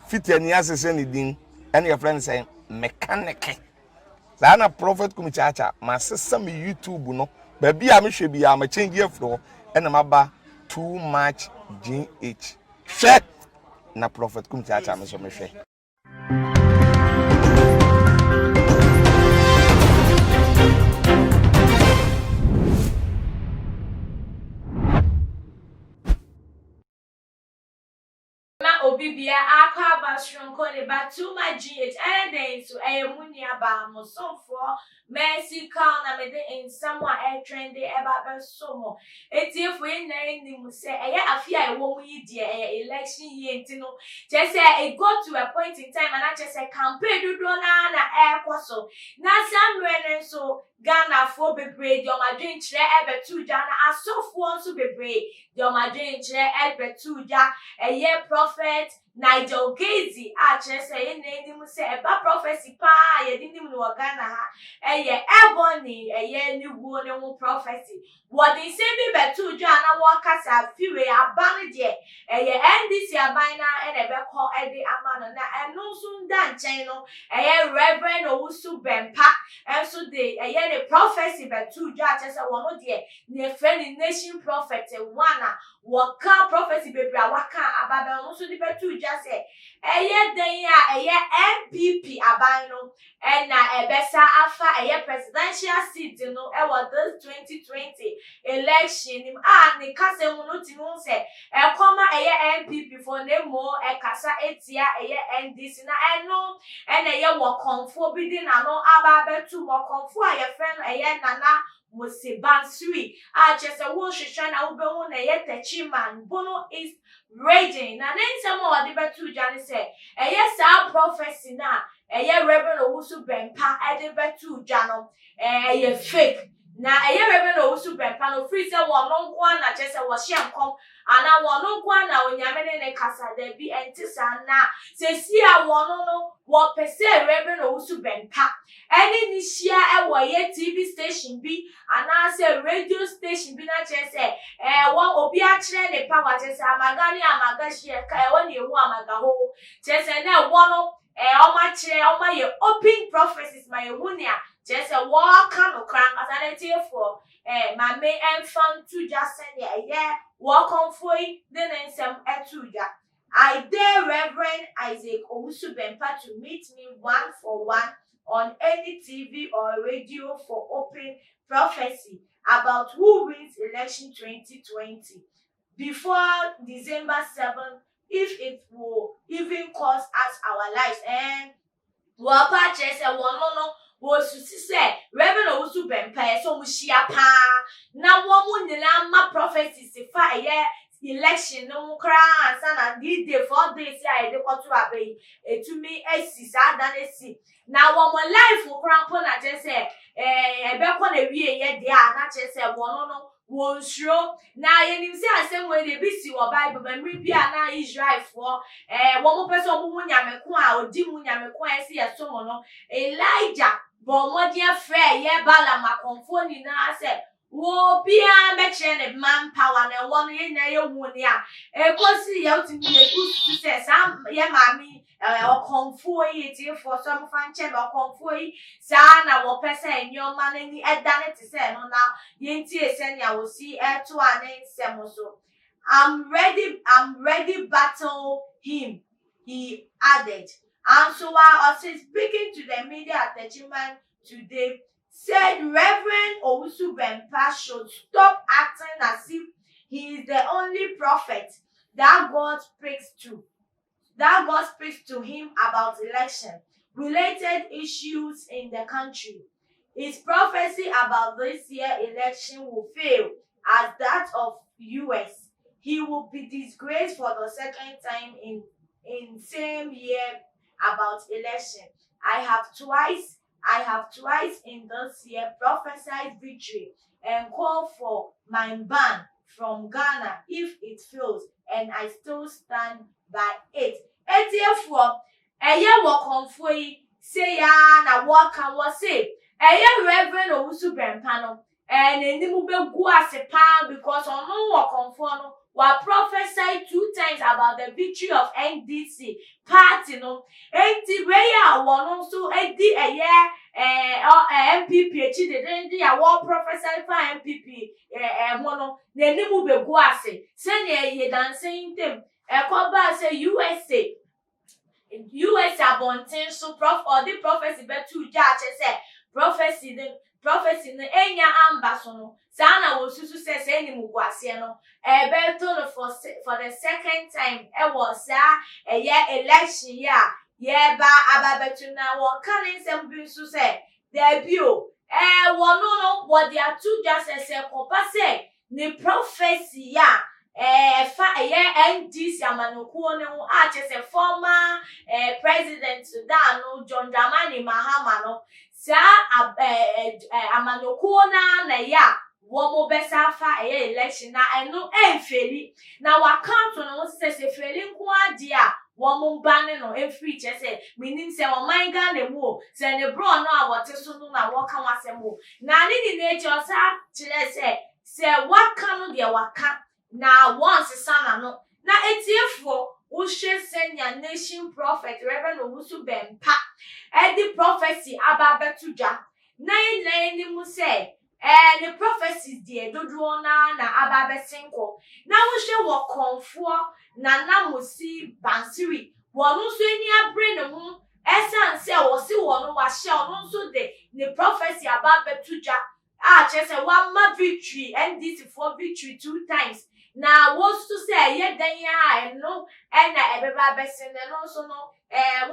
fit any asese ni din and your friend say mechanic na prophet kumichacha ma sesa me YouTube no ba bia me hwe bia ma change afro and maba too much GH hwe na prophet kumichacha me so me hwe Obibia akwa bashron kone ba too much GH anything so munia ba mo so for mercy call na me de in someone trend eba be so mo etie fo yen na ni mu se afia e wo mu yi de election year ntino je say it got to a point in time and I just say campaign do na so na samre so Ghana for bebre di o ma dwen kire ebe tuja na asofo nso bebre di o ma dwen kire ebe tuja prophet Nigel Gazy just say name say eba prophecy pa ye di nim no Ghana ha ebony ni wo ne wo prophecy what they say be betuja na wo kasa fiwe aban de NDC aban na ebe call ede amano na eno so nda nchen no reverend Owusu Bempa enso de the prophecy betuja just say wono de ne friend nation prophet one waka prophecy bebra waka ababa no so de betuja say den ya MPP aban no na ebesa afa presidential seat no this 2020 election ni kase mu no tinu se koma MPP for nemo kasa etia NDC na eno wo konfo bi di na no aba betu wo konfo friend nana Musibansui just a wo hwehwe na wo be hu na Techiman Bono is raging na nensem o de betu jane se sa prophecy na Reverend Owusu Bempa de betu jano fake na Reverend Owusu Bempa no free se wo no nko na just wo hye nkom ana wo no nko na onyame ne kasa da bi entisa na se si a wo no wo pese Reverend Owusu Bempa any ni share wo TV station bi ana se radio station bi na chese wo obi a kire ne power chese amagani amagashie ka wo ne ewu amaga ho chese na wo no oma kire oma ye open prophecies my ewunia chese wo ka no kran asanete for ma me enfant to just send wo konfoi de nsem etuja I dare Reverend Isaac Owusu Bempa to meet me 1-for-1 on any TV or radio for open prophecy about who wins election 2020 before December 7th, if it will even cost us our lives. And wapa chese wono wo susi se Reverend Owusu Bempa so mushia pa na wo mu nyina ma prophecy se fa election no kra sana di day 4 days ya de kwato abai etumi esi sa da na si na wo mo life kra po na je se ebe ko na wie ye de a na che se wono no wo nsuro na ye nim se asem we de bi si wo Bible ba mri bia na Israel for wo mo pese wo mu nyame ko a odi mu nyame ko esi ye so mo no Elijah bo mo dia frɛ ye bala makonfo ni na se wo bia me kire ne manpower na wo no ye na ye hu ni a ekosi ye otimi ye kusu se sam ye mami o konfo yi ti for some fan che o konfo yi sa na wo pese enyoma na ni edane ti se no na ye nti ese nia wo si to ane nsem so I'm ready battle him, he added. And so while speaking to the media at Techiman today, said Reverend Owusu Bempa should stop acting as if he is the only prophet that God speaks to him about election-related issues in the country. His prophecy about this year election will fail as that of US. He will be disgraced for the second time in same year about election. I have twice in this year prophesied victory and called for my ban from Ghana if it fails, and I still stand by it. Therefore, wo konfoi say ya na what can we say? Reverend Owusu Bempa no enimu begu ase pa because ono wo konfo no wa prophesied 2 times about the victory of NDC party party no enti we ya wono so edi MPP echi de ya wo professor fa MPP mono na nimu begu ase se na ye dancing them ekoba se USA abontin so prof or the prophecy betu ja che se prophecy no enya amba so no sa na wo susu se nimu gu ase no beto no for the second time was election ya ye ba ababetu na wo kan nsem bi so se there be o wono no what they are two just say kopa say ni prophecy ya fa NDC amanokuo ne ho a che se former president Sudan no John Dramani Mahama no sa amanokuo na ya womo besa fa election na eno enfeli na wakanto no se feli nko ade a womo bane no free che se meaning se o manga na mu se ne bro no a wote so no na woka wasemo na ni nature sa kire se waka no de waka na once sana no na etiefo wo hwe senya nation prophet Reverend Owusu Bempa the prophecy aba betuja na ni mu se the prophecies de dodo na aba besenko na wo hwe wo konfo na musi bansiri wonu so eni abre ne mu esan se wo si wonu wa hye onu so de the prophecy aba betuja che se one ma victory NDC for victory 2 times na was to say ye dan ya no na ebeba besen no so no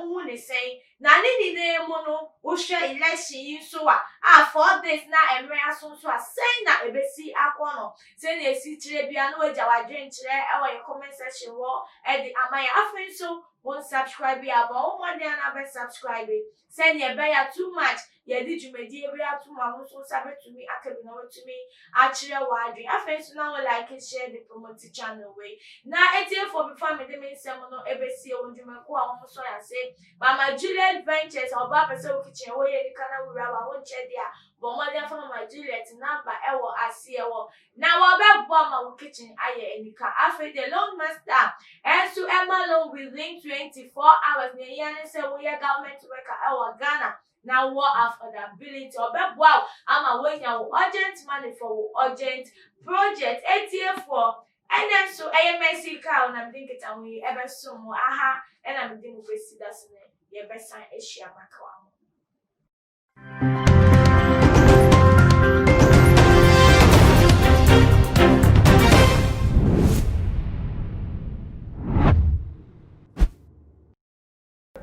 wo ne say na ni mu no wo hwe election yi so a for this na emre aso so a say na ebesi akono say na esi kire bia no agya wadwen kire e wo comment section wo e di amaya afen so won subscribe ya ba o mo dia na be subscribe say na be ya too much ye di jumedi e bia too ma so sabe to me akabi na wo to me a kire wadwen afen so na wo like share the promote channel way na etie for before me de me nsem no ebesi e wonjumako a wo so ya say Mama Juliet Ventures oba pese o kitchen wo ye kana wura wa won che dia bo mo dia for Mama Juliet number e wo ase e wo na wo be bo ma wo kitchen aye enika afi the loan master and so Emma loan within 24 hours ne yan say wo ye government worker e wo Ghana na wo affordability obe bo ama wo nya wo urgent money for wo urgent project ATF4 and then so AMC car na mdinke tamu ebe so mo aha and I'm doing with that's your best sign is share my car.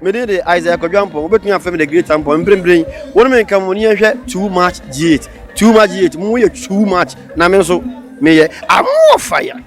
Me dey Isaiah Kodwampo obetun afem the great ampo mbrembren won me nka mo ni ehwe too much G8 mu ye too much na me so me ye amo fire